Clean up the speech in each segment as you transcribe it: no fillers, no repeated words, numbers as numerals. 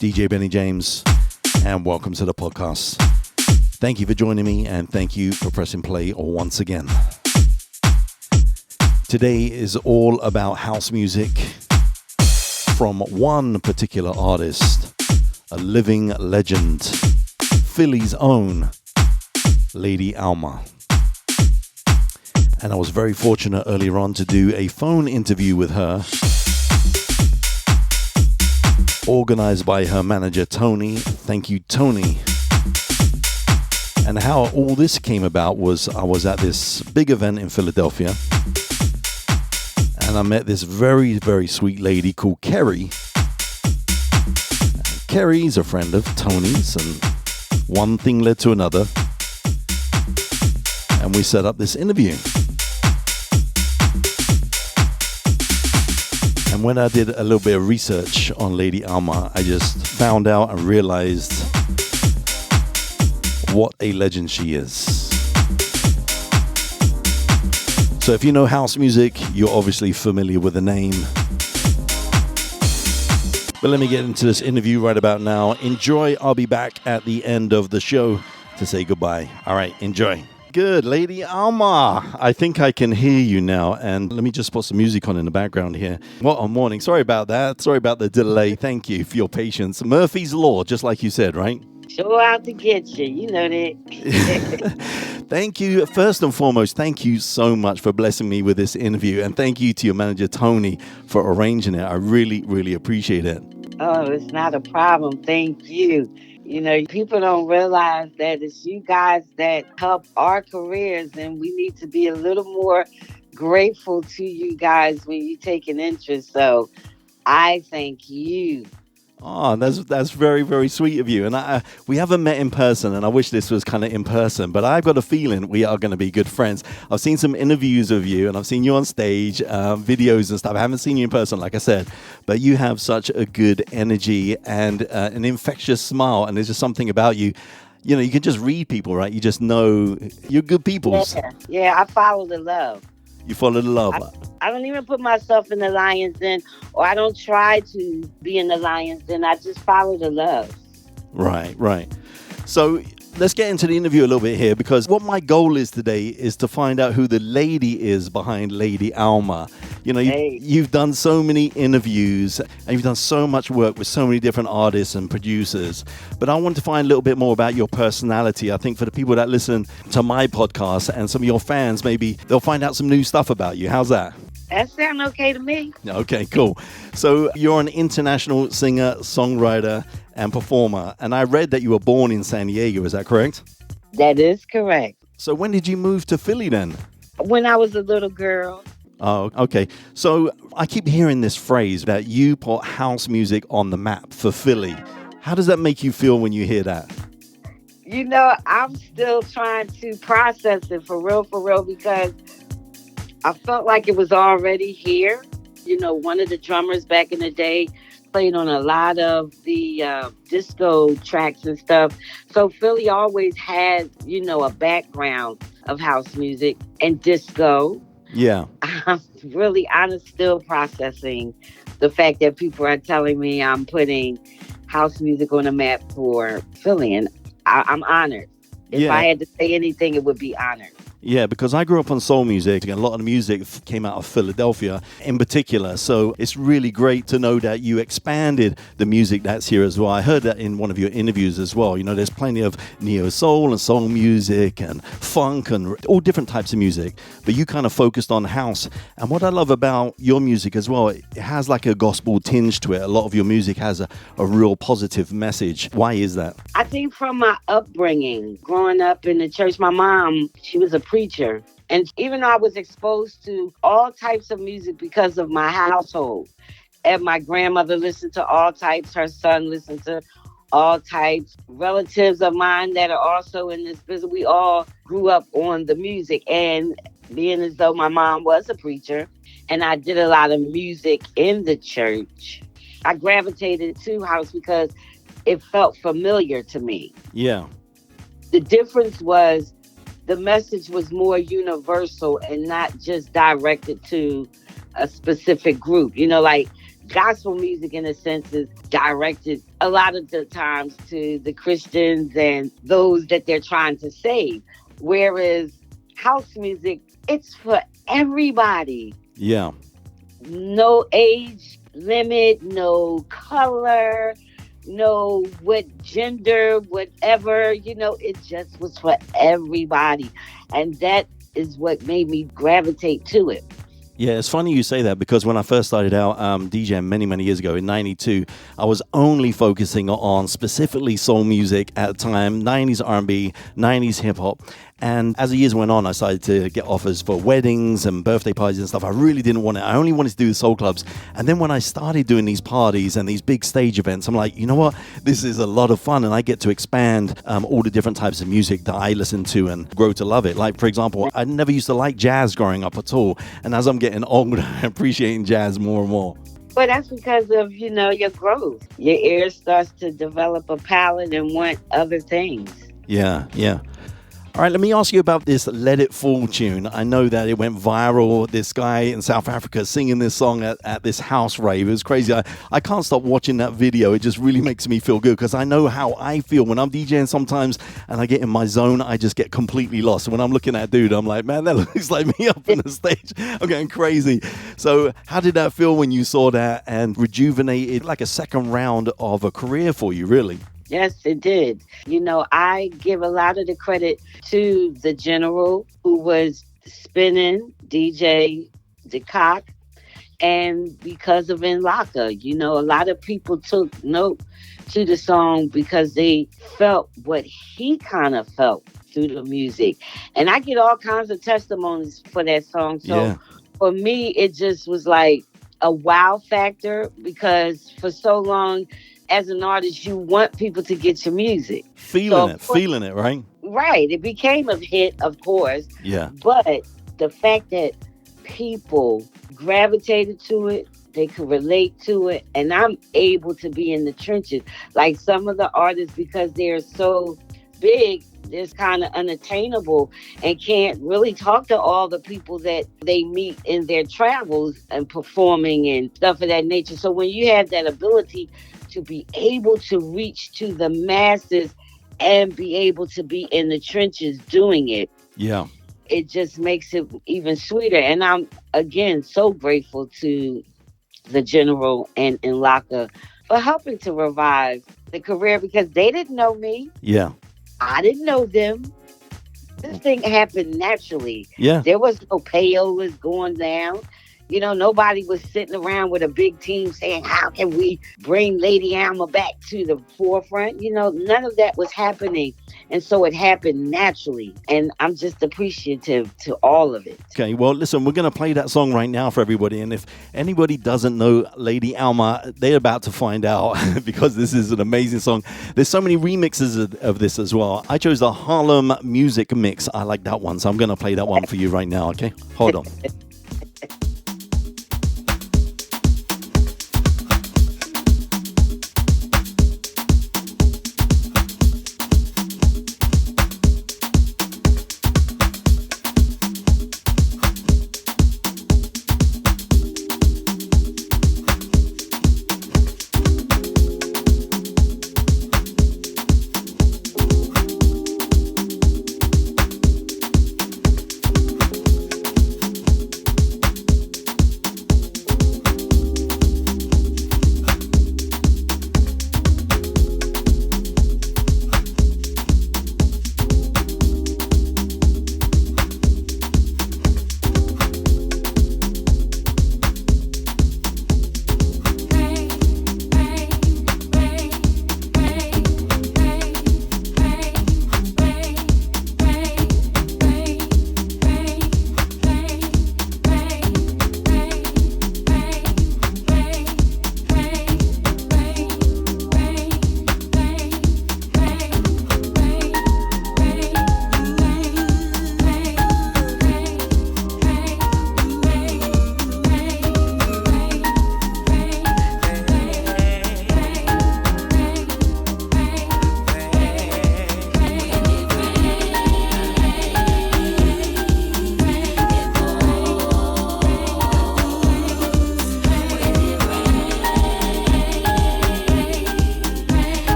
DJ bennie-james, and welcome to the podcast. Thank you for joining me, and thank you for pressing play once again. Today is all about house music from one particular artist, a living legend, Philly's own Lady Alma. And I was very fortunate earlier on to do a phone interview with her, organized by her manager, Tony. Thank you, Tony. And how all this came about was I was at this big event in Philadelphia, and I met this very, very sweet lady called Kerry. Kerry's a friend of Tony's, and one thing led to another, and we set up this interview. And when I did a little bit of research on Lady Alma, I just found out and realized what a legend she is. So if you know house music, you're obviously familiar with the name. But let me get into this interview right about now. Enjoy. I'll be back at the end of the show to say goodbye. All right, enjoy. Good, Lady Alma. I think I can hear you now. And let me just put some music on in the background here. What a morning. Sorry about that. Sorry about the delay. Thank you for your patience. Murphy's Law, just like you said, right? Sure out to get you. You know that. Thank you. First and foremost, thank you so much for blessing me with this interview. And thank you to your manager, Tony, for arranging it. I really, really appreciate it. Oh, it's not a problem. Thank you. You know, people don't realize that it's you guys that help our careers, and we need to be a little more grateful to you guys when you take an interest. So I thank you. Oh, that's very, very sweet of you. And we haven't met in person, and I wish this was kind of in person, but I've got a feeling we are going to be good friends. I've seen some interviews of you, and I've seen you on stage, videos and stuff. I haven't seen you in person, like I said, but you have such a good energy and an infectious smile, and there's just something about you. You know, you can just read people, right? You just know you're good people. Yeah, I follow the love. You follow the love. I don't even put myself in the lion's den, or I don't try to be in the lion's den. I just follow the love. Right. So let's get into the interview a little bit here, because what my goal is today is to find out who the lady is behind Lady Alma. You know, you've done so many interviews and you've done so much work with so many different artists and producers. But I want to find a little bit more about your personality. I think for the people that listen to my podcast and some of your fans, maybe they'll find out some new stuff about you. How's that? That sounds okay to me. Okay, cool. So you're an international singer, songwriter, and performer. And I read that you were born in San Diego. Is that correct? That is correct. So when did you move to Philly then? When I was a little girl. Oh, okay. So I keep hearing this phrase that you put house music on the map for Philly. How does that make you feel when you hear that? You know, I'm still trying to process it for real, because I felt like it was already here. You know, one of the drummers back in the day played on a lot of the disco tracks and stuff. So Philly always had, you know, a background of house music and disco. Yeah. I'm really honest, still processing the fact that people are telling me I'm putting house music on the map for Philly, and I'm honored. If I had to say anything, it would be honored. Yeah, because I grew up on soul music, and a lot of the music came out of Philadelphia in particular. So it's really great to know that you expanded the music that's here as well. I heard that in one of your interviews as well. You know, there's plenty of neo soul and soul music and funk and all different types of music, but you kind of focused on house. And what I love about your music as well, it has like a gospel tinge to it. A lot of your music has a real positive message. Why is that? I think from my upbringing, growing up in the church, my mom, she was a preacher. And even though I was exposed to all types of music because of my household, and my grandmother listened to all types, her son listened to all types, relatives of mine that are also in this business, we all grew up on the music. And being as though my mom was a preacher and I did a lot of music in the church, I gravitated to house because it felt familiar to me. Yeah. The difference was the message was more universal and not just directed to a specific group. You know, like gospel music in a sense is directed a lot of the times to the Christians and those that they're trying to save. Whereas house music, it's for everybody. Yeah. No age limit, no color, no what gender, whatever, it just was for everybody. And that is what made me gravitate to it. Yeah, it's funny you say that because when I first started out DJing many, many years ago in 92, I was only focusing on specifically soul music at the time, 90s R&B, 90s hip-hop. And as the years went on, I started to get offers for weddings and birthday parties and stuff. I really didn't want it. I only wanted to do the soul clubs. And then when I started doing these parties and these big stage events, I'm like, you know what? This is a lot of fun. And I get to expand all the different types of music that I listen to and grow to love it. Like, for example, I never used to like jazz growing up at all. And as I'm getting older, I'm appreciating jazz more and more. Well, that's because of, your growth. Your ear starts to develop a palate and want other things. Yeah, yeah. All right, let me ask you about this Let It Fall tune. I know that it went viral. This guy in South Africa singing this song at this house rave. It was crazy. I can't stop watching that video. It just really makes me feel good because I know how I feel when I'm DJing sometimes and I get in my zone. I just get completely lost. When I'm looking at dude, I'm like, man, that looks like me up on the stage. I'm getting crazy. So how did that feel when you saw that and rejuvenated like a second round of a career for you, really? Yes, it did. I give a lot of the credit to the general who was spinning DJ DeCock, and because of Inlaka, a lot of people took note to the song because they felt what he kind of felt through the music. And I get all kinds of testimonies for that song. So for me, it just was like a wow factor because for so long, as an artist, you want people to get your music. Feeling it, right? Right. It became a hit, of course. Yeah. But the fact that people gravitated to it, they could relate to it, and I'm able to be in the trenches. Like some of the artists, because they're so big, it's kind of unattainable and can't really talk to all the people that they meet in their travels and performing and stuff of that nature. So when you have that ability to be able to reach to the masses and be able to be in the trenches doing it. Yeah. It just makes it even sweeter. And I'm, again, so grateful to the General and Inlaka for helping to revive the career because they didn't know me. Yeah. I didn't know them. This thing happened naturally. Yeah. There was no payolas going down. Nobody was sitting around with a big team saying, how can we bring Lady Alma back to the forefront? None of that was happening. And so it happened naturally. And I'm just appreciative to all of it. Okay, well, listen, we're going to play that song right now for everybody. And if anybody doesn't know Lady Alma, they're about to find out because this is an amazing song. There's so many remixes of this as well. I chose the Harlem Music Mix. I like that one. So I'm going to play that one for you right now, okay? Hold on.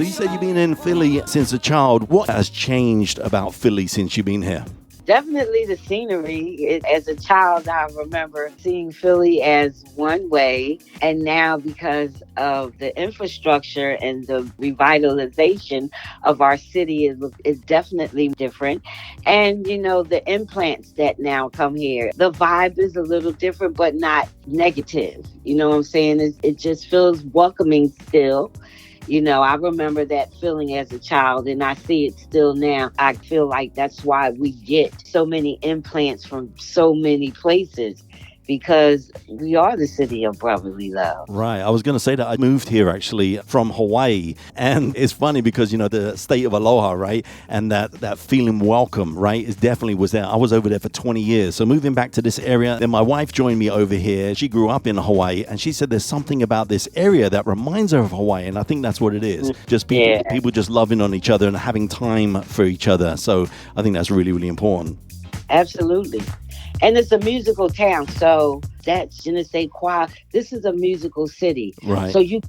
So you said you've been in Philly since a child. What has changed about Philly since you've been here? Definitely the scenery. As a child, I remember seeing Philly as one way. And now, because of the infrastructure and the revitalization of our city, is definitely different. And, the implants that now come here, the vibe is a little different, but not negative. You know what I'm saying? It just feels welcoming still. I remember that feeling as a child and I see it still now. I feel like that's why we get so many implants from so many places, because we are the city of brotherly love. Right. I was going to say that I moved here actually from Hawaii. And it's funny because, the state of aloha, right? And that feeling welcome, right? It definitely was there. I was over there for 20 years. So moving back to this area, then my wife joined me over here. She grew up in Hawaii and she said there's something about this area that reminds her of Hawaii. And I think that's what it is. Just people just loving on each other and having time for each other. So I think that's really, really important. Absolutely. And it's a musical town, so that's je ne sais quoi. This is a musical city. Right. So you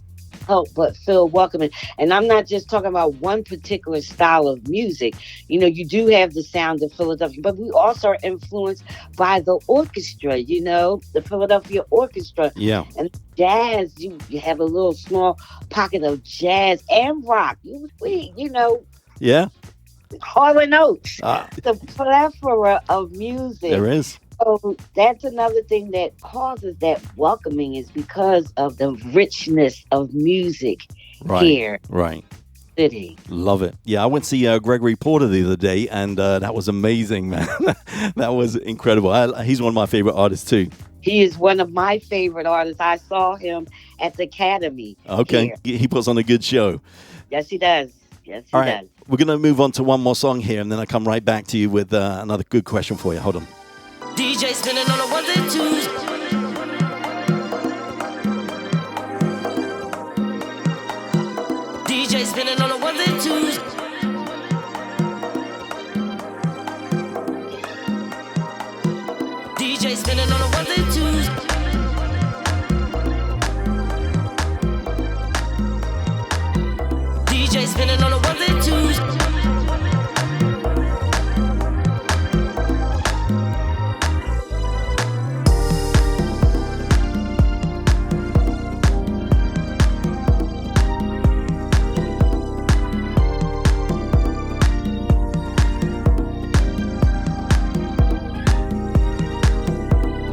help but feel welcoming. And I'm not just talking about one particular style of music. You do have the sound of Philadelphia, but we also are influenced by the orchestra, the Philadelphia Orchestra. Yeah. And jazz, you have a little small pocket of jazz and rock. Yeah. Hall and Oates. The plethora of music. There is. So that's another thing that causes that welcoming, is because of the richness of music here. Right. City. Love it. Yeah, I went to see Gregory Porter the other day, and that was amazing, man. That was incredible. He's one of my favorite artists too. He is one of my favorite artists. I saw him at the Academy. Okay. Here. He puts on a good show. Yes, he does. Yes, he does. We're going to move on to one more song here, and then I'll come right back to you with another good question for you. Hold on. DJ spinning on the ones and twos. DJ spinning on the ones and twos. DJ spinning on the ones and twos. DJ spinning on the ones and twos.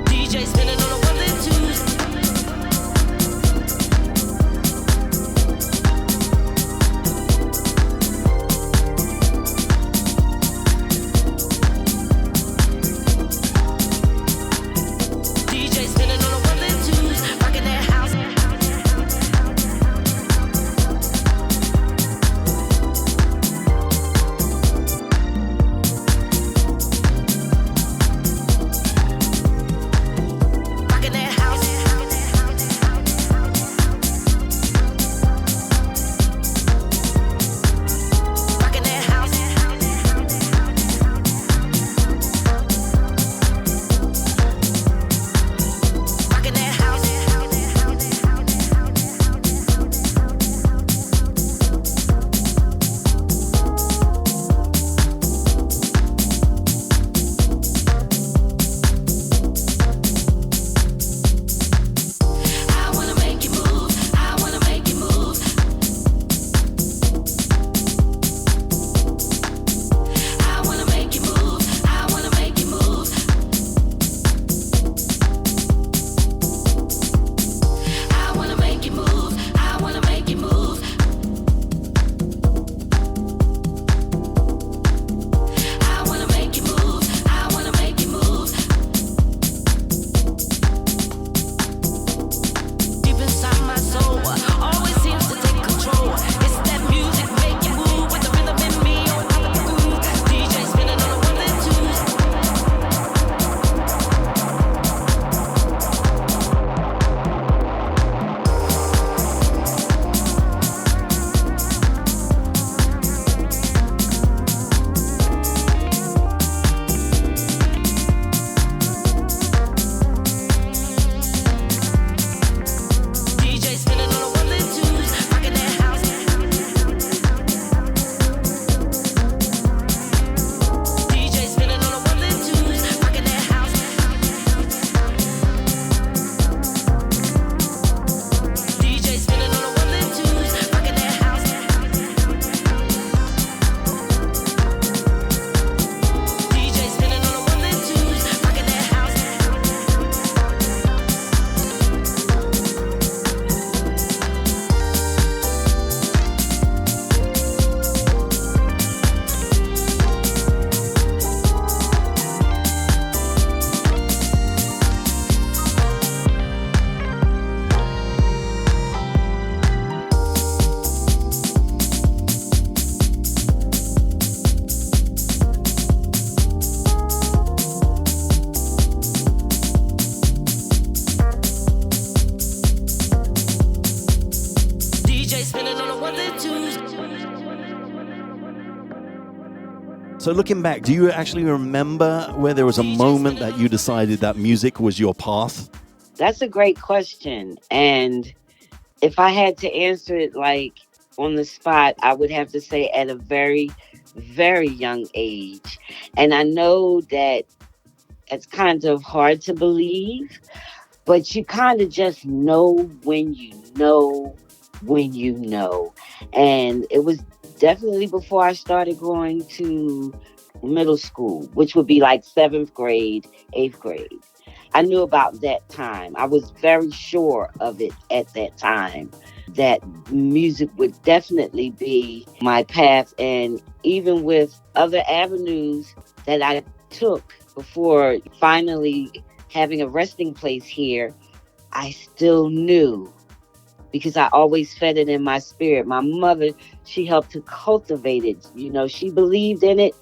DJ spinning on the one So looking back, do you actually remember where there was a moment that you decided that music was your path? That's a great question. And if I had to answer it like on the spot, I would have to say at a very, very young age. And I know that it's kind of hard to believe, but you kind of just know when you know when you know. And it was definitely before I started going to middle school, which would be like seventh grade, eighth grade. I knew about that time. I was very sure of it at that time that music would definitely be my path. And even with other avenues that I took before finally having a resting place here, I still knew because I always fed it in my spirit. My mother, she helped to cultivate it. You know, she believed in it.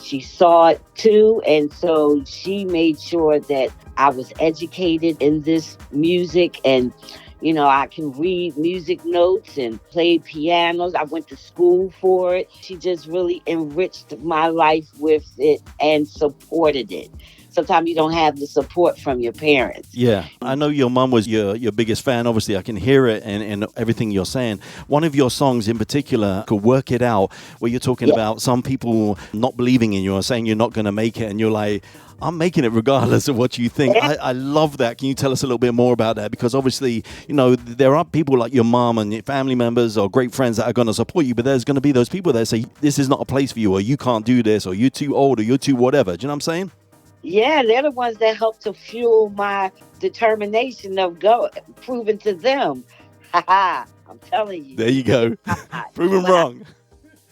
She saw it too. And so she made sure that I was educated in this music and, you know, I can read music notes and play pianos. I went to school for it. She just really enriched my life with it and supported it. Sometimes you don't have the support from your parents. Yeah, I know your mum was your biggest fan. Obviously, I can hear it and everything you're saying. One of your songs in particular, called Work It Out, where you're talking about some people not believing in you or saying you're not going to make it. And you're like, I'm making it regardless of what you think. I love that. Can you tell us a little bit more about that? Because obviously, you know, there are people like your mom and your family members or great friends that are going to support you, but there's going to be those people that say, this is not a place for you, or you can't do this, or you're too old, or you're too whatever. Do you know what I'm saying? Yeah, they're the ones that help to fuel my determination of proving to them. I'm telling you. There you go. Prove them wrong.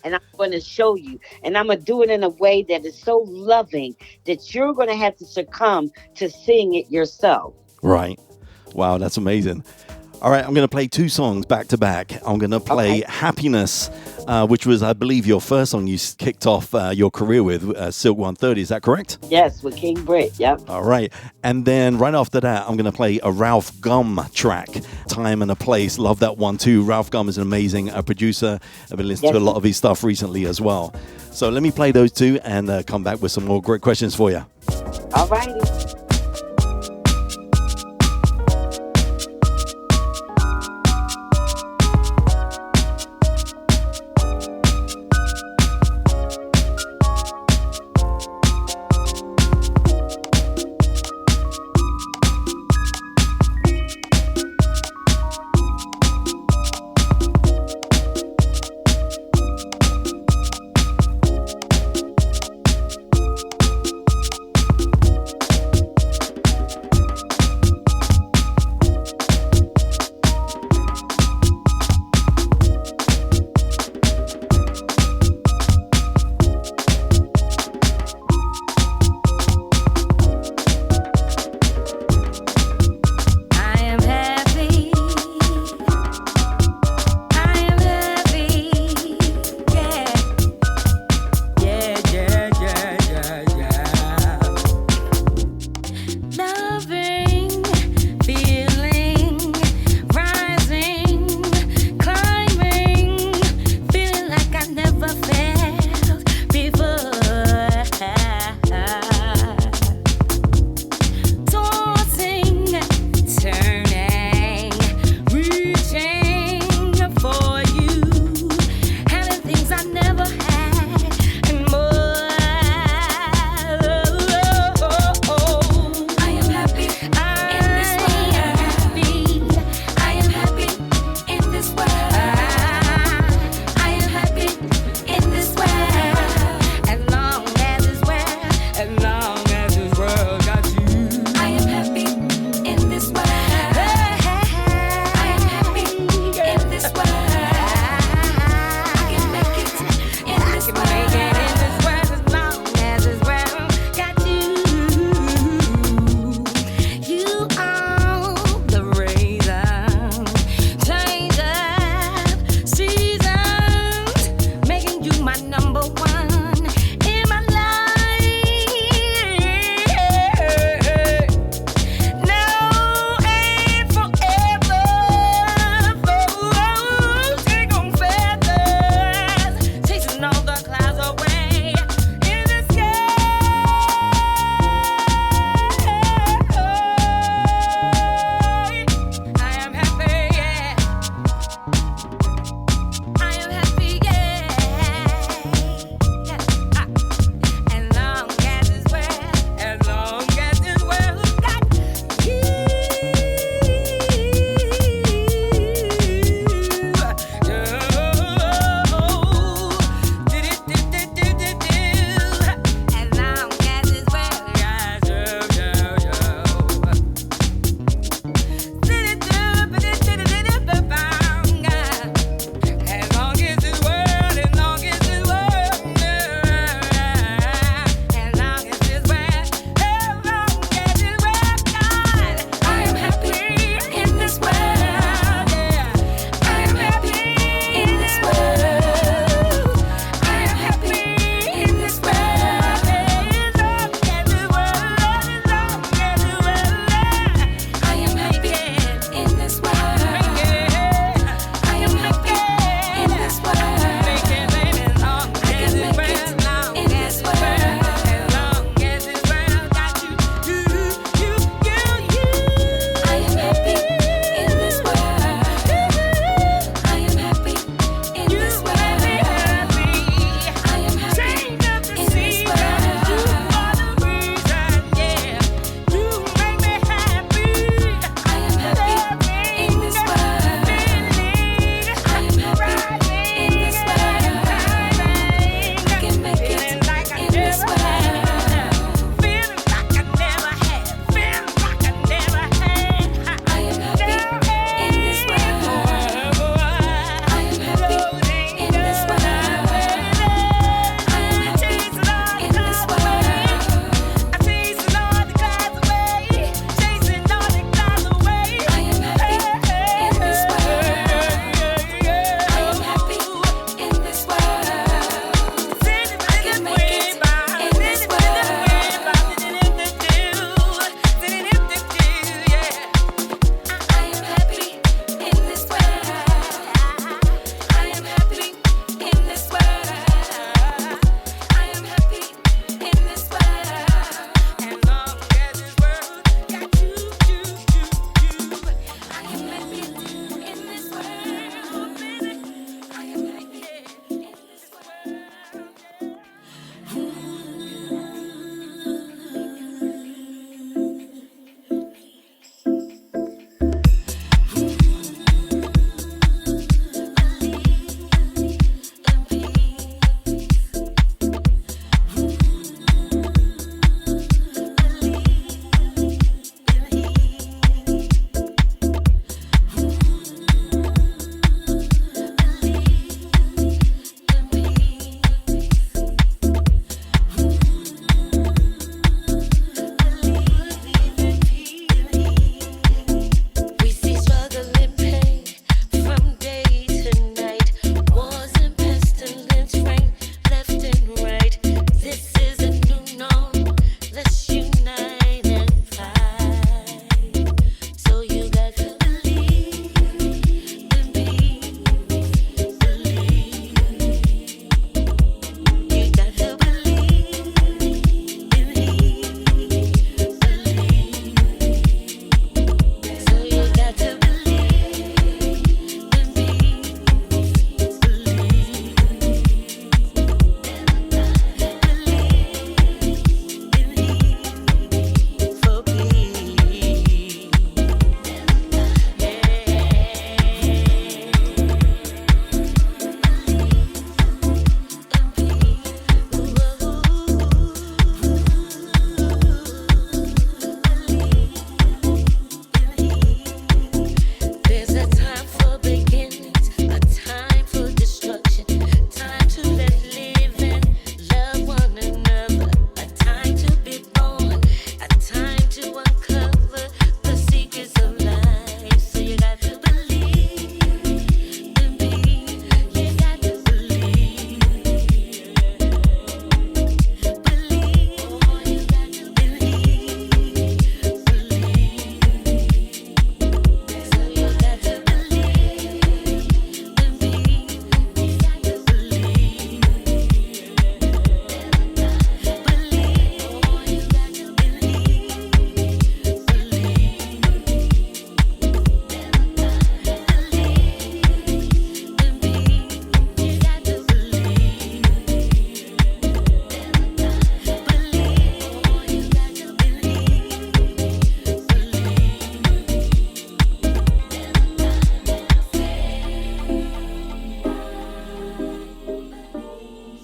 And I'm going to show you. And I'm going to do it in a way that is so loving that you're going to have to succumb to seeing it yourself. Right. Wow, that's amazing. All right, I'm going to play two songs back to back. I'm going to play Happiness, which was, I believe, your first song you kicked off your career with, Silk 130. Is that correct? Yes, with King Britt. Yep. All right. And then right after that, I'm going to play a Ralph Gum track, Time and a Place. Love that one too. Ralph Gum is an amazing producer. I've been listening to a lot of his stuff recently as well. So let me play those two and come back with some more great questions for you. All righty.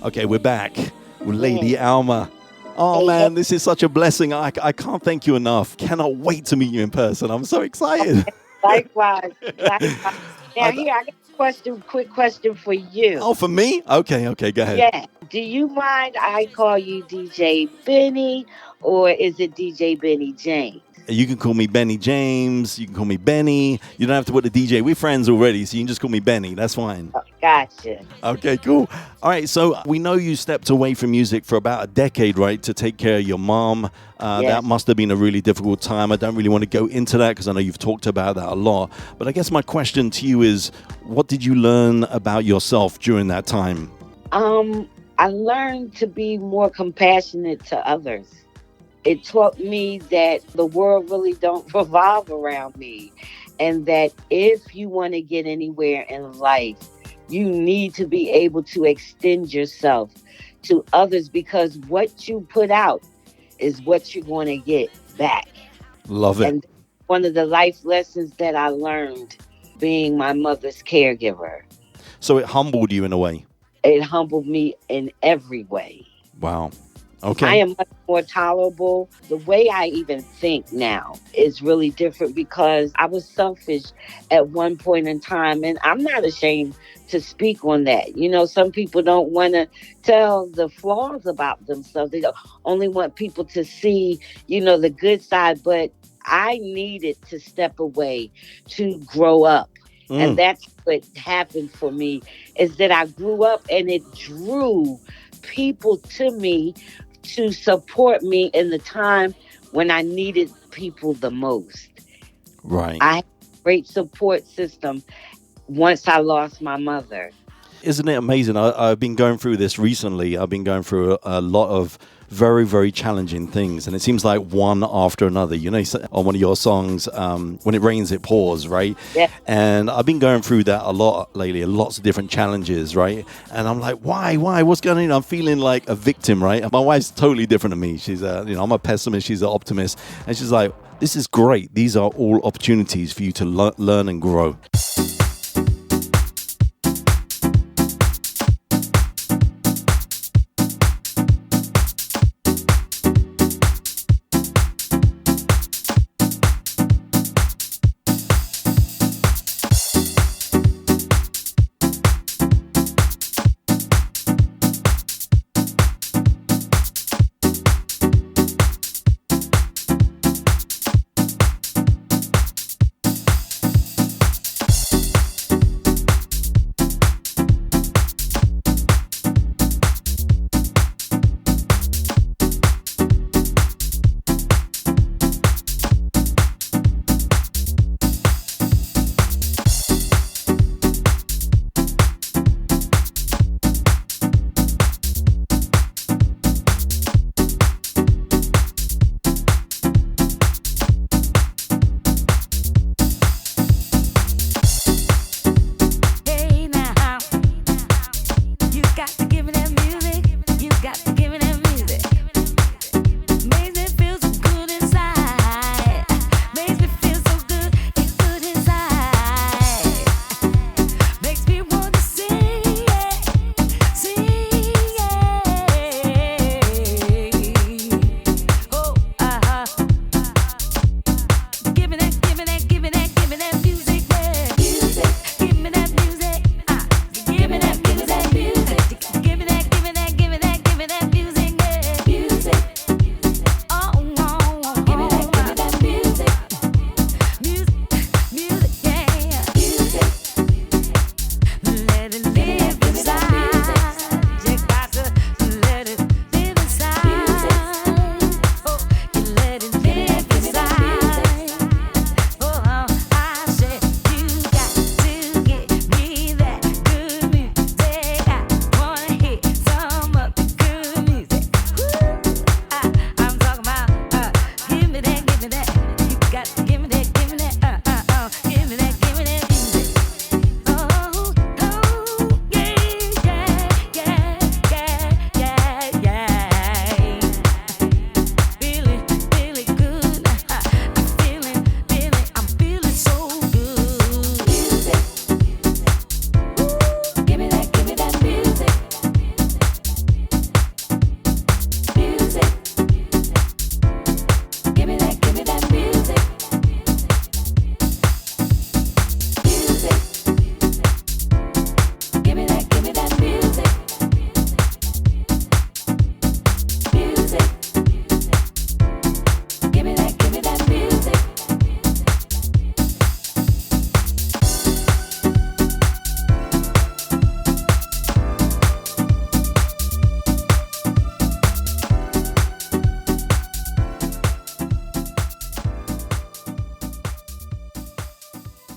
Okay, we're back with Lady Alma. Oh man, this is such a blessing. I can't thank you enough. Cannot wait to meet you in person. I'm so excited. Likewise. Likewise. Now, here, I got a quick question for you. Oh, for me? Okay, go ahead. Yeah. Do you mind I call you DJ Benny or is it DJ Benny James? You can call me Bennie-James. You can call me Benny. You don't have to put the DJ. We're friends already, so you can just call me Benny. That's fine. Oh, gotcha. Okay, cool. All right, so we know you stepped away from music for about a decade, right, to take care of your mom. Yes. That must have been a really difficult time. I don't really want to go into that because I know you've talked about that a lot. But I guess my question to you is, what did you learn about yourself during that time? I learned to be more compassionate to others. It taught me that the world really don't revolve around me, and that if you want to get anywhere in life, you need to be able to extend yourself to others, because what you put out is what you're going to get back. Love it. And one of the life lessons that I learned being my mother's caregiver. So it humbled you in a way. It humbled me in every way. Wow. Okay. I am much more tolerable. The way I even think now is really different because I was selfish at one point in time, and I'm not ashamed to speak on that. You know, some people don't want to tell the flaws about themselves. They only want people to see, the good side, but I needed to step away to grow up. And that's what happened for me, is that I grew up and it drew people to me to support me in the time when I needed people the most. Right. I had a great support system once I lost my mother. Isn't it amazing? I've been going through this recently. I've been going through a lot of very, very challenging things. And it seems like one after another. You know, on one of your songs, when it rains, it pours, right? Yeah. And I've been going through that a lot lately, lots of different challenges, right? And I'm like, why? What's going on? I'm feeling like a victim, right? My wife's totally different to me. She's I'm a pessimist. She's an optimist. And she's like, this is great. These are all opportunities for you to learn and grow.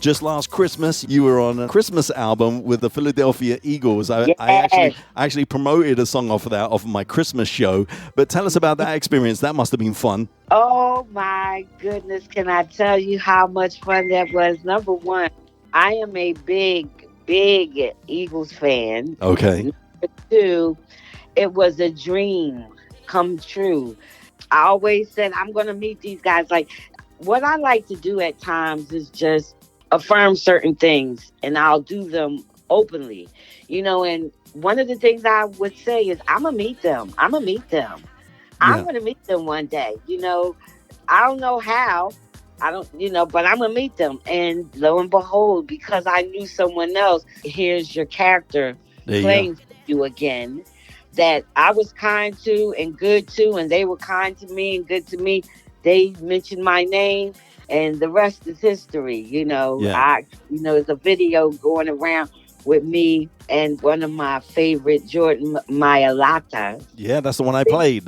just last Christmas, you were on a Christmas album with the Philadelphia Eagles. I actually promoted a song off of my Christmas show. But tell us about that experience. That must have been fun. Oh my goodness, can I tell you how much fun that was? Number one, I am a big Eagles fan. Okay. Number two, it was a dream come true. I always said I'm going to meet these guys. Like, what I like to do at times is just affirm certain things, and I'll do them openly, and one of the things I would say is I'm going to meet them. I'm going to meet them one day. I don't know how. I don't, but I'm going to meet them. And lo and behold, because I knew someone else, here's your character playing for you again, that I was kind to and good to, and they were kind to me and good to me. They mentioned my name, and the rest is history. There's a video going around with me and one of my favorite Jordan Mailata. Yeah, that's the one I played.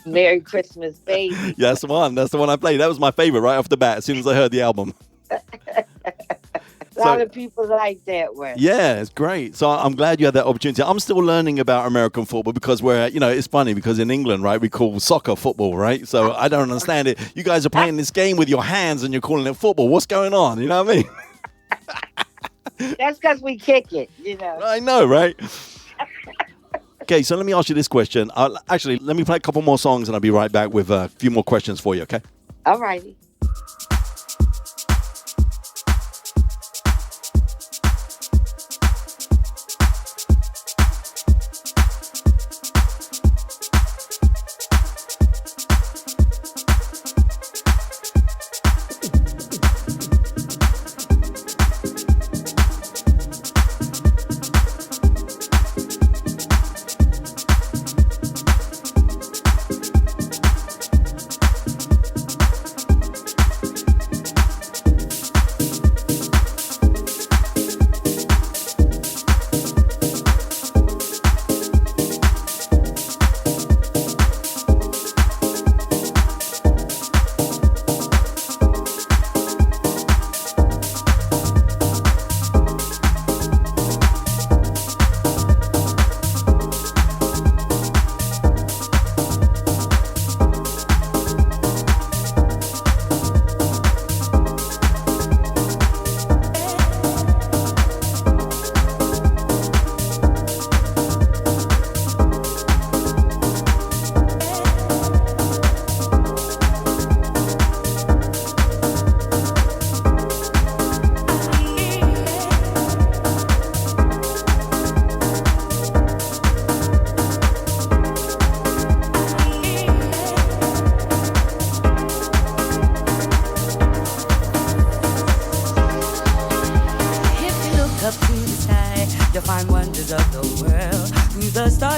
Merry Christmas, baby. Yeah, that's the one. That's the one I played. That was my favorite right off the bat as soon as I heard the album. A lot of people like that one. Yeah, it's great. So I'm glad you had that opportunity. I'm still learning about American football because it's funny because in England, right, we call soccer football, right? So I don't understand it. You guys are playing this game with your hands and you're calling it football. What's going on? You know what I mean? That's because we kick it, I know, right? Okay, so let me ask you this question. Let me play a couple more songs and I'll be right back with a few more questions for you, okay? All righty.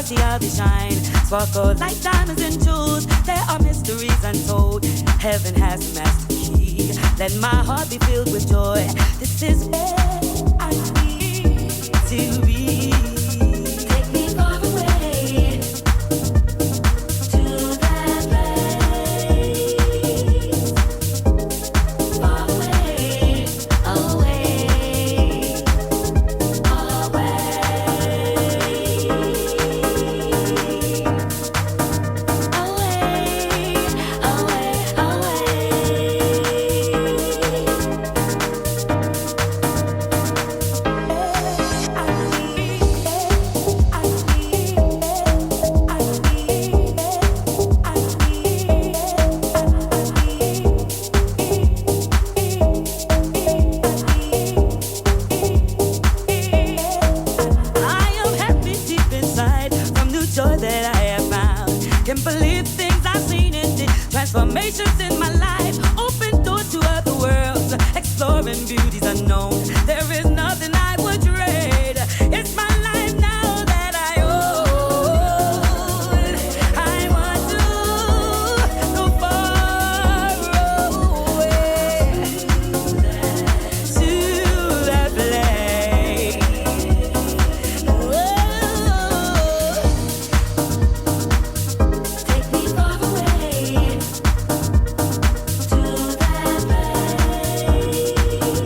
See how they shine, sparkle like diamonds and jewels. There are mysteries untold. Heaven has a master key. Let my heart be filled with joy. This is where I need to be. Take me far away to that place. Far away, away, away. Transformations in my life, open door to other worlds, exploring beauties unknown. There is nothing I would trade. It's my life now that I own. I want to go far away to that place. Take me far away. To that place.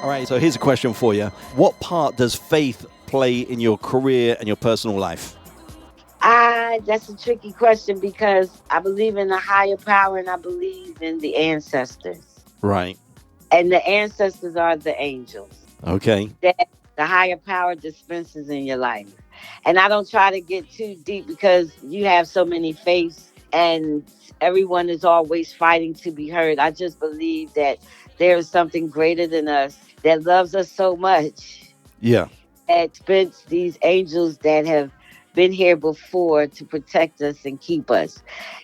All right, so here's a question for you. What part does faith play in your career and your personal life? That's a tricky question because I believe in a higher power and I believe in the ancestors. Right. And the ancestors are the angels Okay. that the higher power dispenses in your life. And I don't try to get too deep because you have so many faiths and everyone is always fighting to be heard. I just believe that there is something greater than us that loves us so much Yeah. that spent these angels that have been here before to protect us and keep us.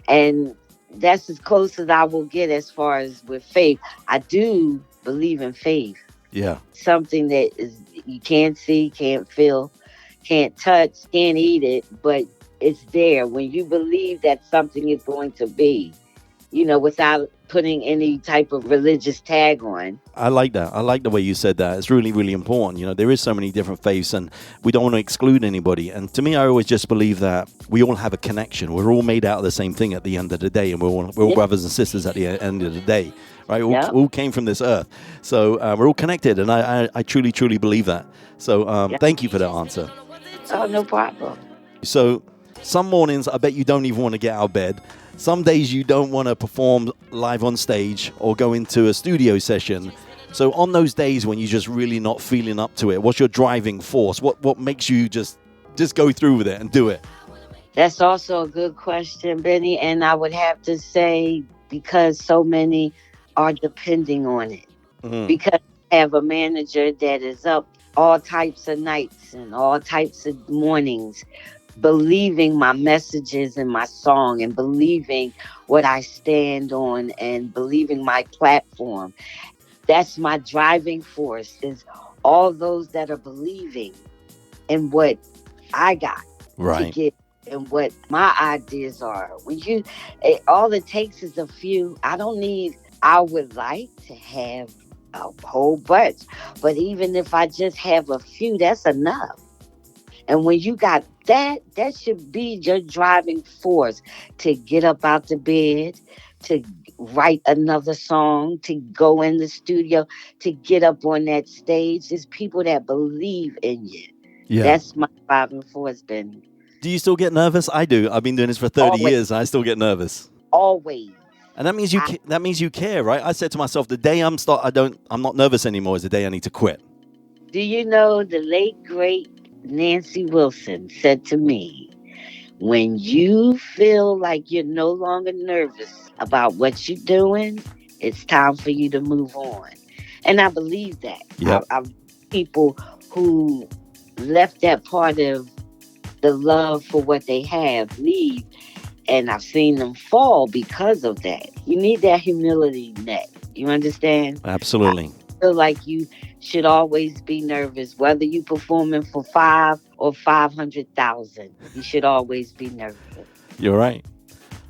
And that's as close as I will get as far as with faith. I do believe in faith. Yeah. Something that is you can't see, can't feel, can't touch, can't eat it, but it's there. When you believe that something is going to be, without putting any type of religious tag on. I like that. I like the way you said that. It's really, really important. There is so many different faiths and we don't want to exclude anybody. And to me, I always just believe that we all have a connection. We're all made out of the same thing at the end of the day. And we're all brothers and sisters at the end of the day, right? All came from this earth. So we're all connected. And I truly, truly believe that. So thank you for that answer. Oh, no problem. So some mornings, I bet you don't even want to get out of bed. Some days you don't want to perform live on stage or go into a studio session. So on those days when you're just really not feeling up to it, what's your driving force? What makes you just go through with it and do it? That's also a good question, Benny. And I would have to say because so many are depending on it. Mm-hmm. Because I have a manager that is up all types of nights and all types of mornings believing my messages and my song and believing what I stand on and believing my platform. That's my driving force is all those that are believing in what I got to give and what my ideas are. All it takes is a few. I would like to have a whole bunch, but even if I just have a few, that's enough. And when you got that should be your driving force to get up out the bed, to write another song, to go in the studio, to get up on that stage. There's people that believe in you. Yeah. That's my driving force, Benny. Do you still get nervous? I do. I've been doing this for 30 years. And I still get nervous. Always. And that means you care, right? I said to myself, the day I'm not nervous anymore is the day I need to quit. Do you know the late great Nancy Wilson said to me, when you feel like you're no longer nervous about what you're doing, it's time for you to move on. And I believe that. Yep. I've people who left that part of the love for what they have leave, and I've seen them fall because of that. You need that humility net. You understand? Absolutely. I feel like you should always be nervous, whether you performing for 5 or 500,000. You should always be nervous. You're right.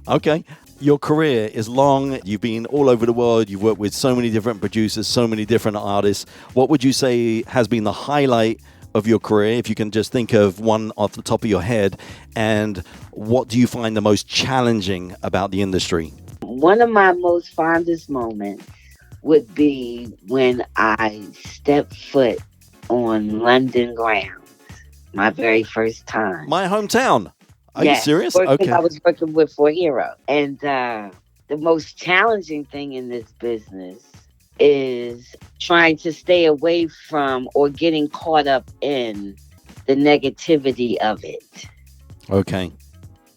Okay. Your career is long. You've been all over the world. You've worked with so many different producers, so many different artists. What would you say has been the highlight of your career, if you can just think of one off the top of your head? And what do you find the most challenging about the industry? One of my most fondest moments would be when I stepped foot on London grounds, my very first time. My hometown. Are you serious? Okay. I was working with For Hero. And the most challenging thing in this business is trying to stay away from or getting caught up in the negativity of it. Okay.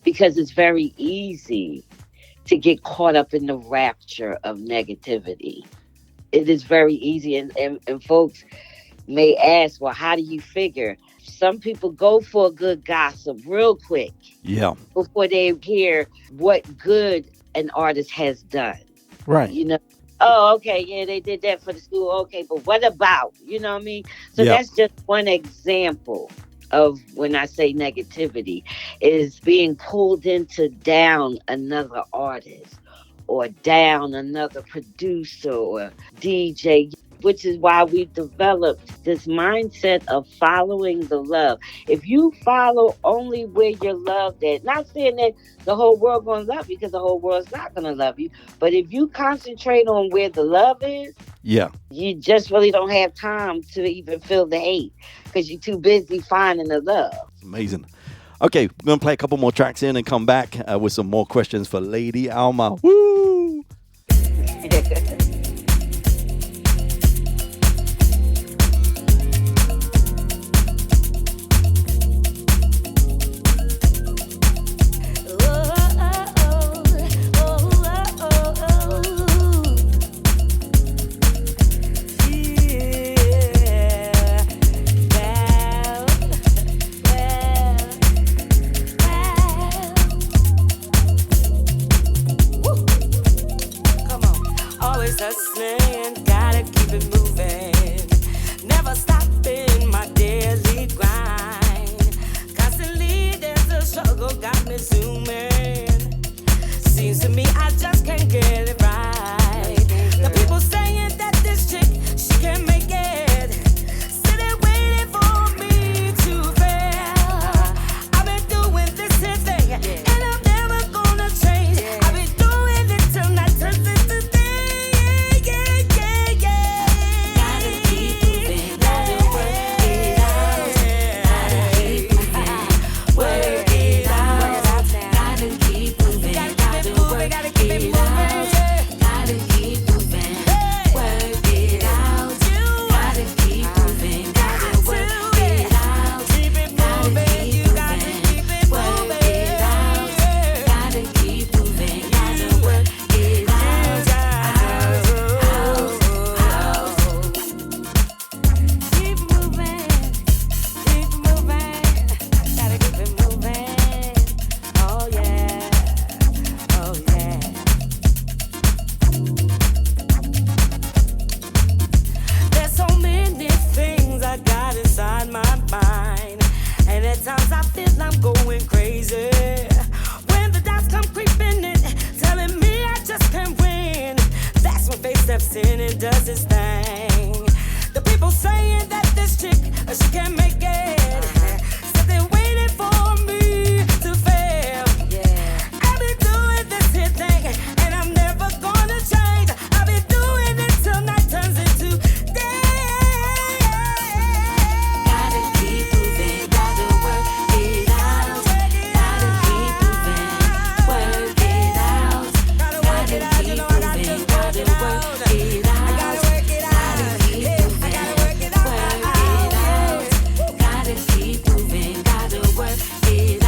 Because it's very easy to get caught up in the rapture of negativity. It is very easy. And folks may ask, well, how do you figure? Some people go for a good gossip real quick. Yeah. Before they hear what good an artist has done. Right. You know, oh, okay, yeah, they did that for the school. Okay, but what about? You know what I mean? So that's just one example of when I say negativity is being pulled into down another artist or down another producer or DJ, which is why we developed this mindset of following the love. If you follow only where you're loved at, not saying that the whole world gonna love you, because the whole world's not gonna love you, but if you concentrate on where the love is, Yeah. You just really don't have time to even feel the hate because you're too busy finding the love. Amazing. Okay, we're going to play a couple more tracks in and come back with some more questions for Lady Alma. Woo! Hustling, gotta keep it moving. Never stopping my daily grind. Constantly there's a struggle, got me zooming. Seems to me I just can't get it right. The people saying that this chick, she can make it. Sitting waiting for me to fail. I've been doing this here thing, and I'm never gonna change. I've been doing it till night turns into day. It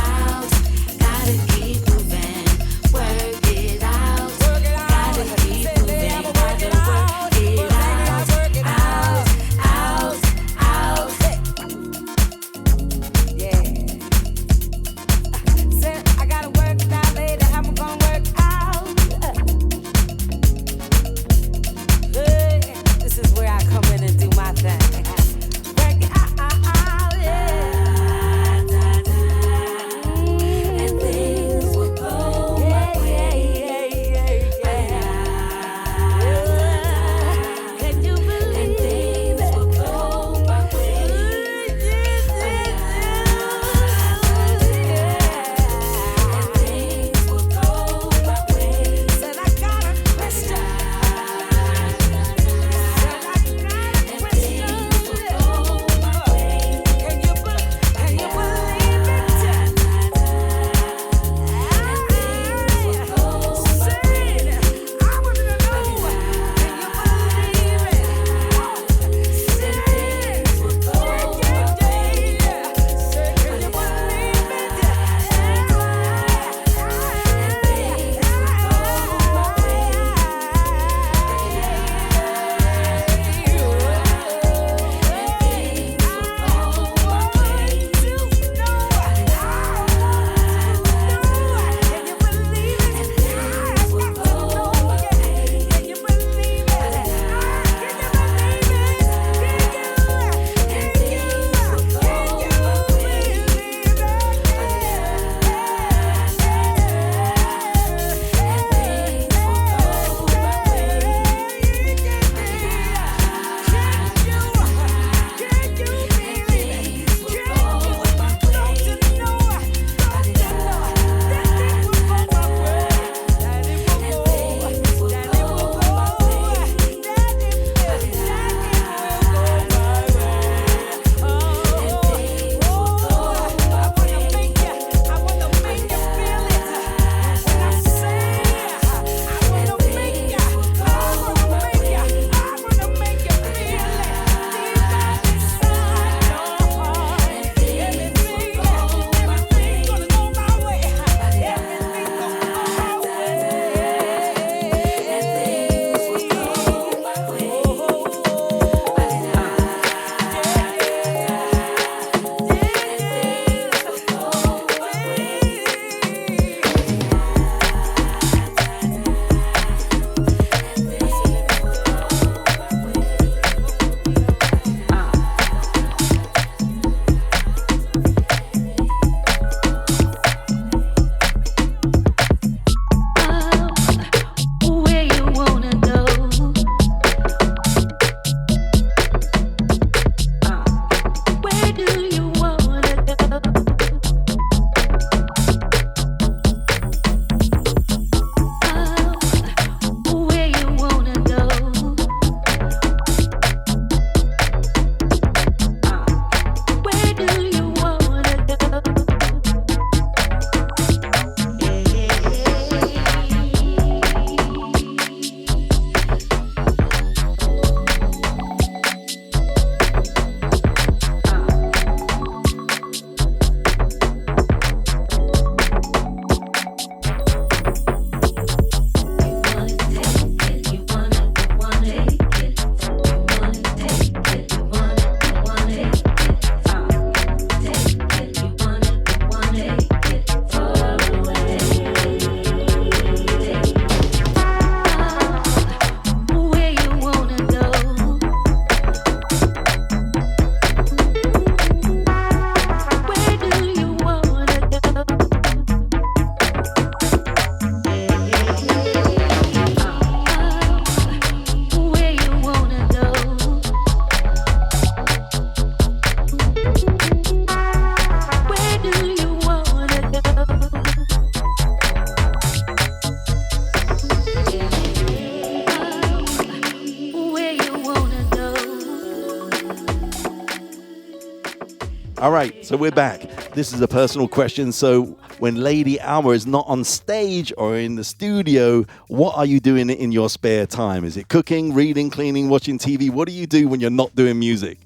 All right, so we're back. This is a personal question. So when Lady Alma is not on stage or in the studio, what are you doing in your spare time? Is it cooking, reading, cleaning, watching TV? What do you do when you're not doing music?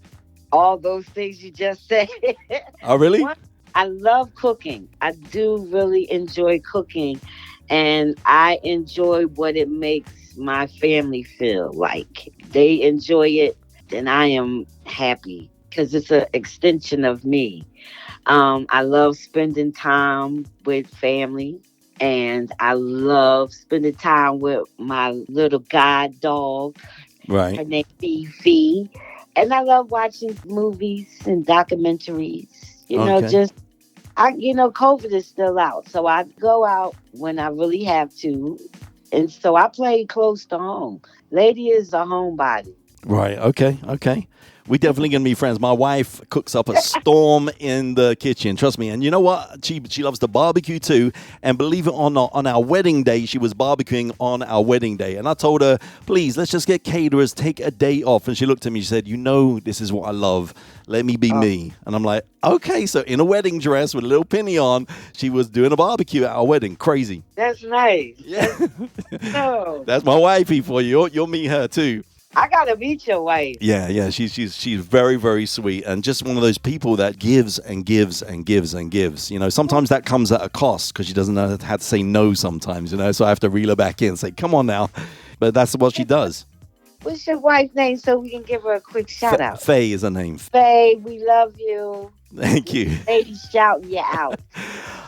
All those things you just said. Oh, really? I love cooking. I do really enjoy cooking, and I enjoy what it makes my family feel like. They enjoy it, then I am happy because it's an extension of me. I love spending time with family, and I love spending time with my little guide dog. Her Right. name Fifi. And I love watching movies and documentaries. Okay. COVID is still out. So I go out when I really have to. And so I play close to home. Lady is a homebody. Right. Okay. We definitely gonna be friends. My wife cooks up a storm in the kitchen. Trust me. And you know what? She loves to barbecue too. And believe it or not, on our wedding day, she was barbecuing on our wedding day. And I told her, please, let's just get caterers, take a day off. And she looked at me. She said, this is what I love. Let me be me. And I'm like, okay. So in a wedding dress with a little pinny on, she was doing a barbecue at our wedding. Crazy. That's nice. Yeah. No. That's my wifey for you. You'll meet her too. I gotta meet your wife. Yeah. She's very, very sweet, and just one of those people that gives and gives and gives and gives. Sometimes that comes at a cost because she doesn't know how to say no sometimes. So I have to reel her back in and say, "Come on now," but that's what she does. What's your wife's name so we can give her a quick shout out? Faye is her name. Faye, we love you. Thank you. Lady shouting you out.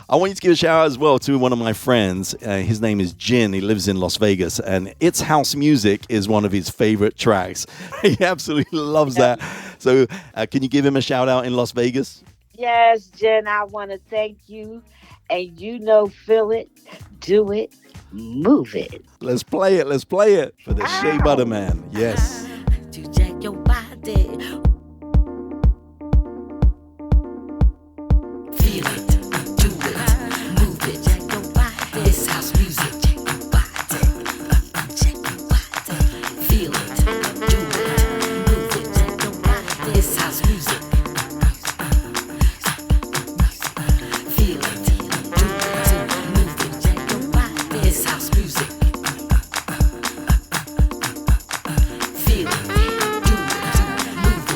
I want you to give a shout out as well to one of my friends. His name is Jin. He lives in Las Vegas, and It's House Music is one of his favorite tracks. He absolutely loves that. So can you give him a shout out in Las Vegas? Yes, Jen, I want to thank you. And feel it, do it, move it. Let's play it for the Shea Butter Man. Yes. To jack your body. Feel it, do it, move it, jack your body. This house music, jack your body. Jack your body. Feel it, do it, move it, jack your body. This house music. Feel it, do it, move it, jack your body. This house music. Feel it, do it, move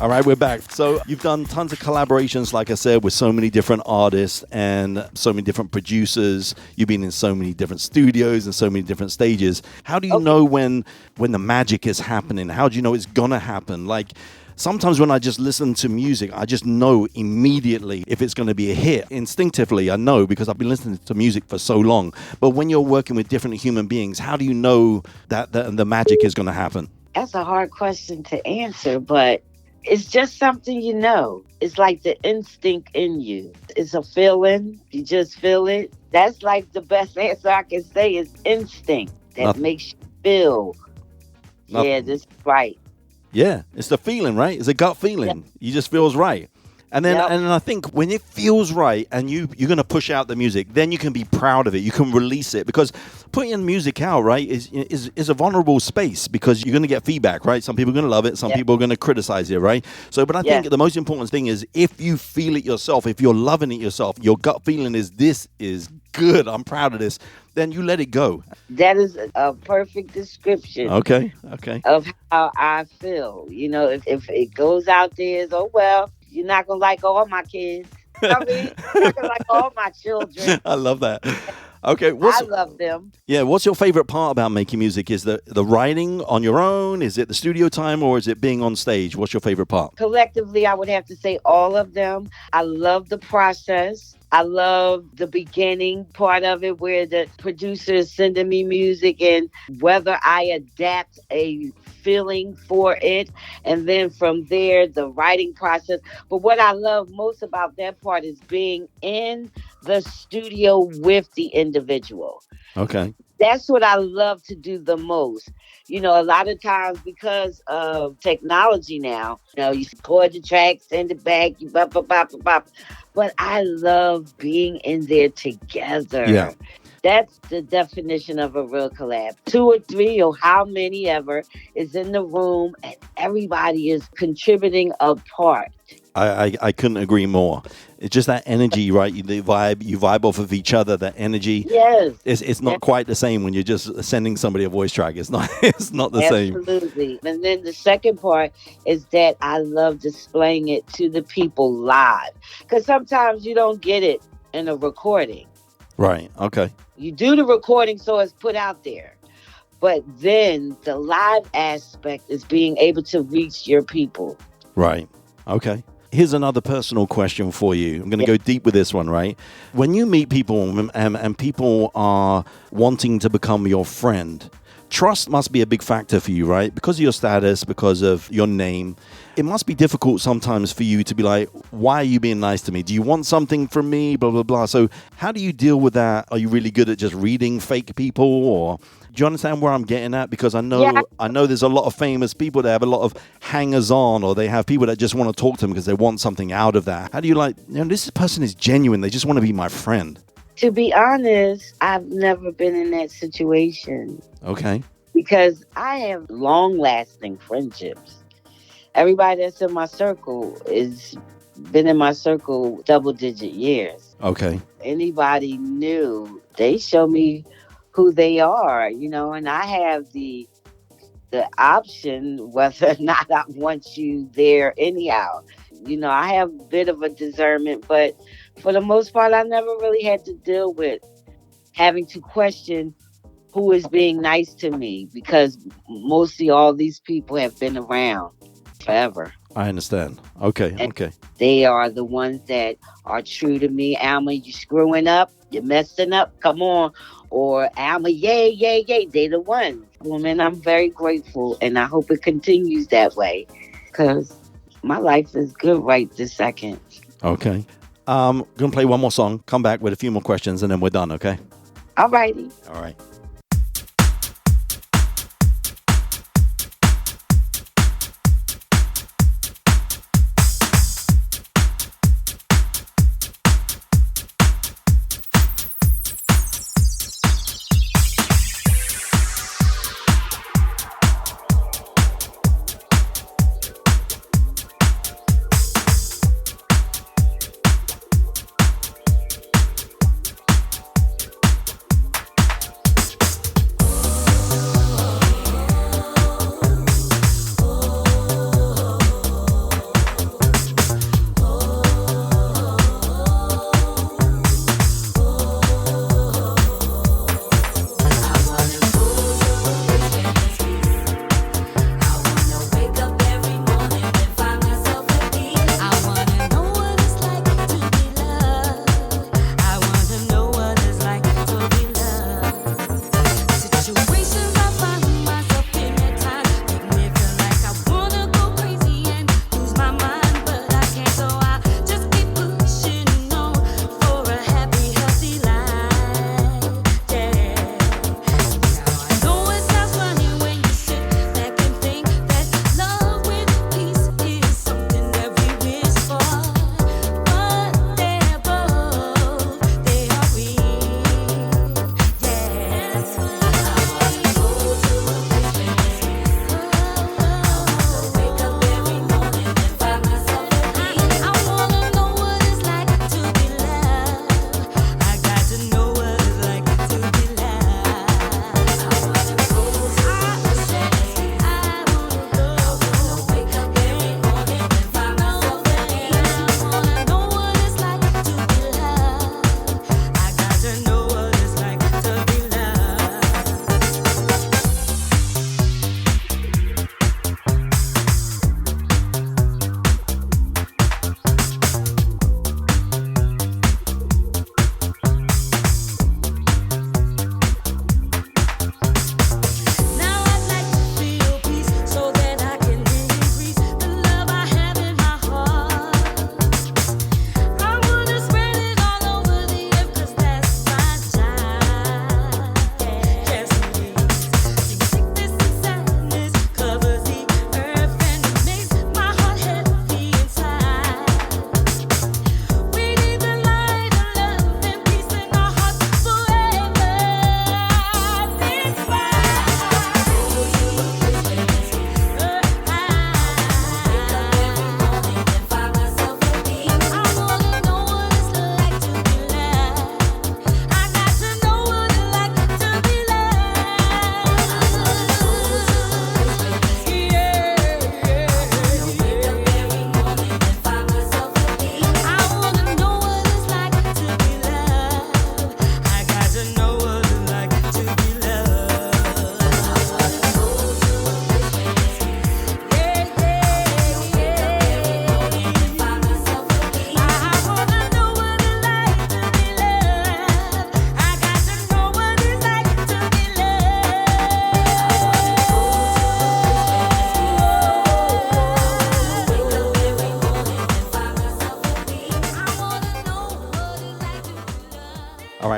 All right, we're back. So you've done tons of collaborations, like I said, with so many different artists and so many different producers. You've been in so many different studios and so many different stages. How do you know when the magic is happening? How do you know it's gonna happen? Like, sometimes when I just listen to music, I just know immediately if it's going to be a hit. Instinctively, I know because I've been listening to music for so long. But when you're working with different human beings, how do you know that the magic is going to happen? That's a hard question to answer, but it's just something you know. It's like the instinct in you. It's a feeling. You just feel it. That's like the best answer I can say is instinct that makes you feel, yeah, this is right. Yeah, it's the feeling, right? It's a gut feeling. Yep. You just feels right. And then and I think when it feels right and you're going to push out the music, then you can be proud of it. You can release it because putting music out, right, is a vulnerable space because you're going to get feedback, right? Some people are going to love it. Some people are going to criticize it, right? So, but I think the most important thing is if you feel it yourself, if you're loving it yourself, your gut feeling is this is good. I'm proud of this. Then you let it go. That is a perfect description. Okay. Of how I feel. You know, if it goes out there as, oh, well, you're not going to like all my kids. I mean, you're not going to like all my children. I love that. Okay. I love them. Yeah. What's your favorite part about making music? Is the writing on your own? Is it the studio time or is it being on stage? What's your favorite part? Collectively, I would have to say all of them. I love the process. I love the beginning part of it where the producer is sending me music and whether I adapt a feeling for it. And then from there, the writing process. But what I love most about that part is being in the studio with the individual. Okay. That's what I love to do the most. You know, a lot of times because of technology now, you know, you record the track, send it back, you bop, bop, bop, bop, bop. But I love being in there together. Yeah. That's the definition of a real collab. 2 or 3 or how many ever is in the room and everybody is contributing a part. I couldn't agree more. It's just that energy, right? You vibe off of each other. That energy. Yes. It's not quite the same when you're just sending somebody a voice track. It's not the same. Absolutely. And then the second part is that I love displaying it to the people live. Because sometimes you don't get it in a recording. Right. Okay. You do the recording so it's put out there. But then the live aspect is being able to reach your people. Right. Okay. Here's another personal question for you. I'm going to go deep with this one, right? When you meet people and people are wanting to become your friend, trust must be a big factor for you, right? Because of your status, because of your name. It must be difficult sometimes for you to be like, why are you being nice to me? Do you want something from me? Blah, blah, blah. So how do you deal with that? Are you really good at just reading fake people or... Do you understand where I'm getting at? Because I know there's a lot of famous people that have a lot of hangers-on or they have people that just want to talk to them because they want something out of that. How do you this person is genuine. They just want to be my friend. To be honest, I've never been in that situation. Okay. Because I have long-lasting friendships. Everybody that's in my circle has been in my circle double-digit years. Okay. Anybody new, they show me who they are, you know, and I have the option whether or not I want you there anyhow. You know, I have a bit of a discernment, but for the most part, I never really had to deal with having to question who is being nice to me because mostly all these people have been around forever. I understand. Okay. And they are the ones that are true to me. Alma, you screwing up, you're messing up, come on. Or Alma, yay. They're the ones. Woman, I'm very grateful and I hope it continues that way because my life is good right this second. Okay. Going to play one more song, come back with a few more questions and then we're done, okay? All righty. All right.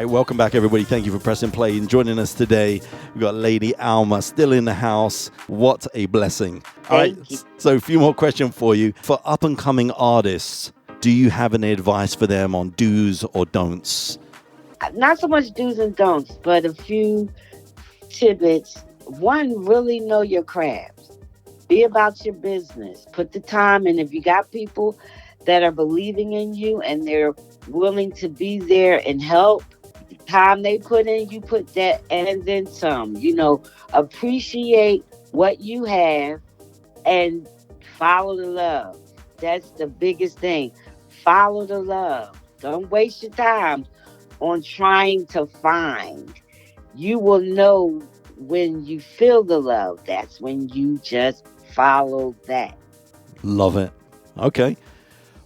right, welcome back, everybody. Thank you for pressing play and joining us today. We've got Lady Alma still in the house. What a blessing. All right, Thank you. so a few more questions for you. For up-and-coming artists, do you have any advice for them on do's or don'ts? Not so much do's and don'ts, but a few tidbits. One, really know your craft. Be about your business. Put the time in. If you got people that are believing in you and they're willing to be there and help, the time they put in, you put that and then some. Appreciate what you have and follow the love. That's the biggest thing. Follow the love. Don't waste your time on trying to find. You will know when you feel the love. That's when you just follow that. Love it. Okay.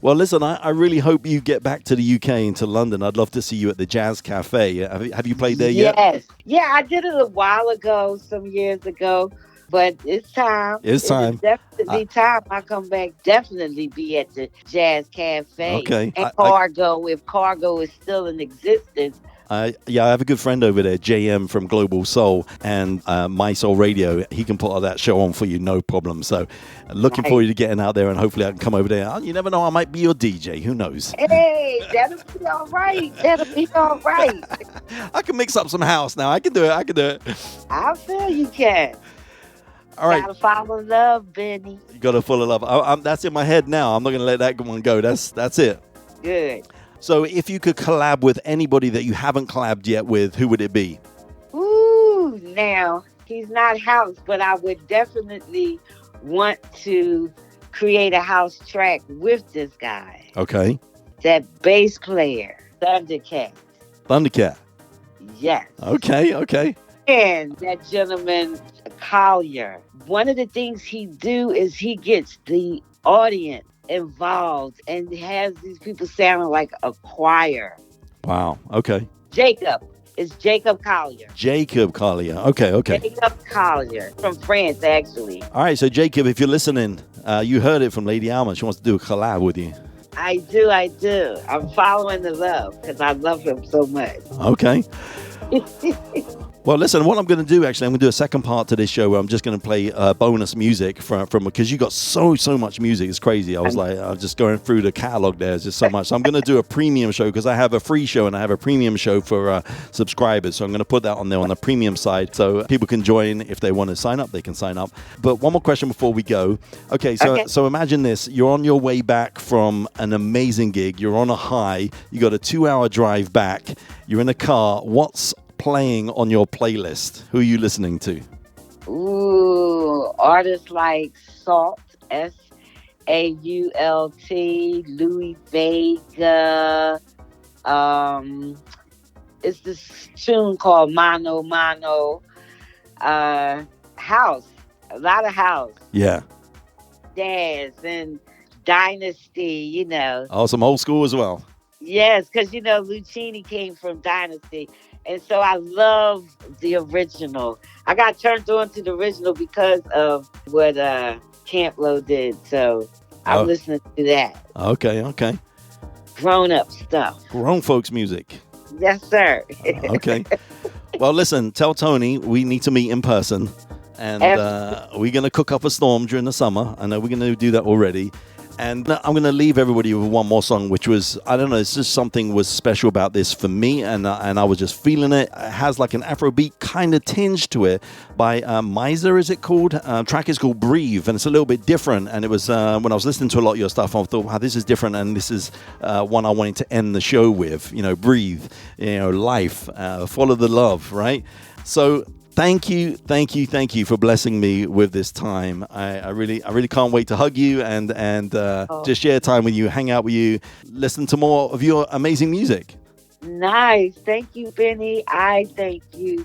Well, listen, I really hope you get back to the UK and to London. I'd love to see you at the Jazz Cafe. Have you played there yet? Yes. Yeah, I did it a while ago, some years ago. But it's time. It's time. It's definitely time. I come back, definitely be at the Jazz Cafe. Okay. And Cargo, if Cargo is still in existence. I have a good friend over there, JM from Global Soul and My Soul Radio. He can put all that show on for you, no problem. So looking forward to getting out there, and hopefully I can come over there. You never know, I might be your DJ. Who knows? Hey, that'll be all right. That'll be all right. I can mix up some house now. I can do it. I feel you can. All right. Gotta follow love, Benny. You got to follow love. That's in my head now. I'm not going to let that one go. That's it. Good. So if you could collab with anybody that you haven't collabed yet with, who would it be? Ooh, now, he's not house, but I would definitely want to create a house track with this guy. Okay. That bass player, Thundercat. Thundercat. Yes. Okay. And that gentleman, Collier. One of the things he do is he gets the audience involved and has these people sounding like a choir. Wow. Okay. Jacob. It's Jacob Collier. Jacob Collier. Okay. Jacob Collier from France, actually. All right. So, Jacob, if you're listening, you heard it from Lady Alma. She wants to do a collab with you. I do. I'm following the love because I love him so much. Okay. Well, listen, what I'm going to do, actually, I'm going to do a second part to this show where I'm just going to play bonus music from because you got so much music. It's crazy. I was just going through the catalog there. There's just so much. So I'm going to do a premium show because I have a free show and I have a premium show for subscribers. So I'm going to put that on there on the premium side so people can join. If they want to sign up, they can sign up. But one more question before we go. Okay, so imagine this. You're on your way back from an amazing gig. You're on a high. You got a 2-hour drive back. You're in a car. What's playing on your playlist? Who are you listening to? Ooh, artists like Salt, SAULT, Louis Vega. It's this tune called Mano Mano. House, a lot of house. Yeah. Jazz and Dynasty, Oh, some old school as well. Yes, because Lucchini came from Dynasty. And so I love the original. I got turned on to the original because of what Camp Lo did. So I'm listening to that. Okay. Grown-up stuff. Grown folks music. Yes, sir. Okay. Well, listen, tell Tony we need to meet in person. And we're going to cook up a storm during the summer. I know we're going to do that already. And I'm going to leave everybody with one more song, which was, I don't know, it's just something was special about this for me, and I was just feeling it. It has like an Afrobeat kind of tinge to it by Miser, is it called? Track is called Breathe, and it's a little bit different. And it was, when I was listening to a lot of your stuff, I thought, wow, this is different, and this is one I wanted to end the show with, Breathe, life, follow the love, right? So Thank you for blessing me with this time. I really can't wait to hug you and just share time with you, hang out with you, listen to more of your amazing music. Nice. Thank you, Benny. I thank you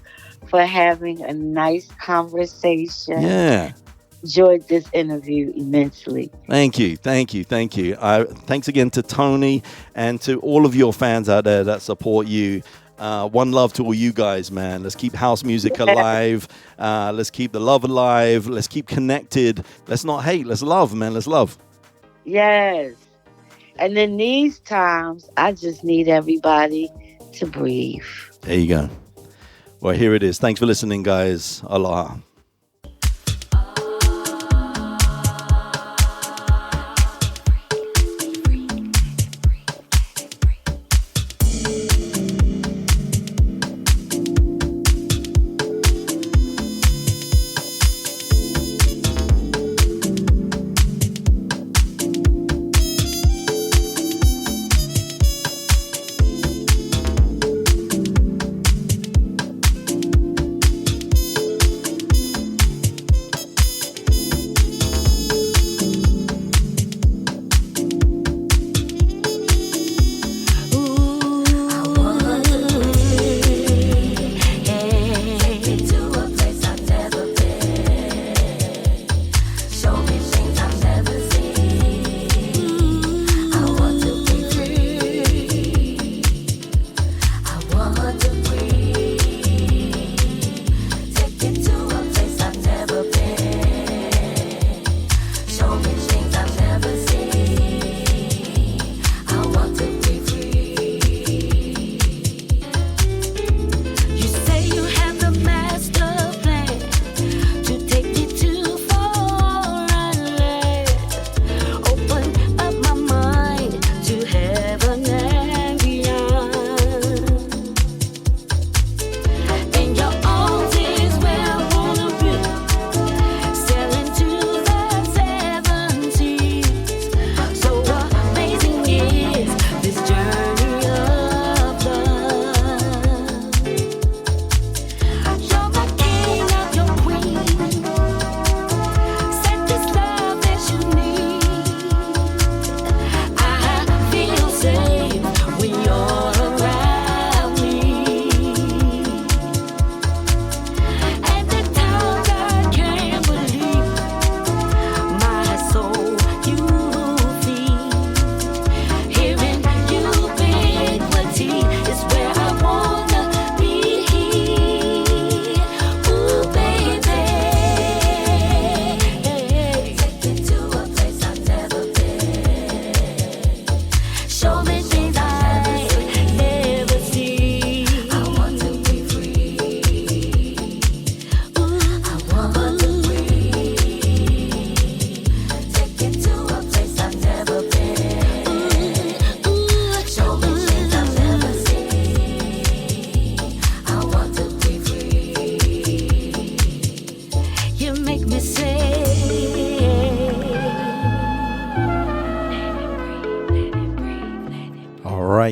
for having a nice conversation. Yeah. Enjoyed this interview immensely. Thank you. Thanks again to Tony and to all of your fans out there that support you. One love to all you guys, man. Let's keep house music alive. Let's keep the love alive. Let's keep connected. Let's not hate. Let's love, man. Let's love. Yes. And in these times, I just need everybody to breathe. There you go. Well, here it is. Thanks for listening, guys. Aloha.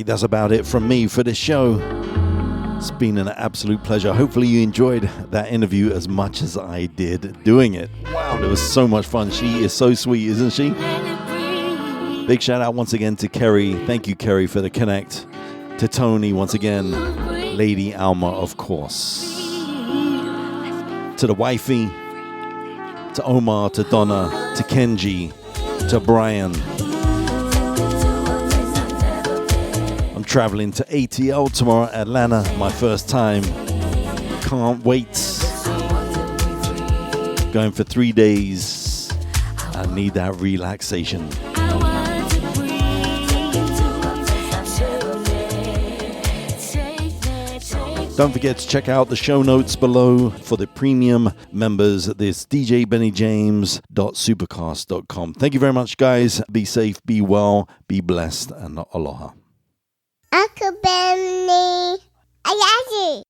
right, that's about it from me for this show. It's been an absolute pleasure. Hopefully you enjoyed that interview as much as I did doing it. Wow, it was so much fun. She is so sweet, isn't she? Big shout out once again to Kerry. Thank you, Kerry, for the connect. To Tony, once again. Lady Alma, of course. To the wifey. To Omar, to Donna, to Kenji, to Brian. I'm traveling to ATL tomorrow, Atlanta, my first time. Can't wait. Going for 3 days. I need that relaxation. Don't forget to check out the show notes below for the premium members at this djbenniejames.supercast.com. Thank you very much, guys. Be safe, be well, be blessed, and aloha.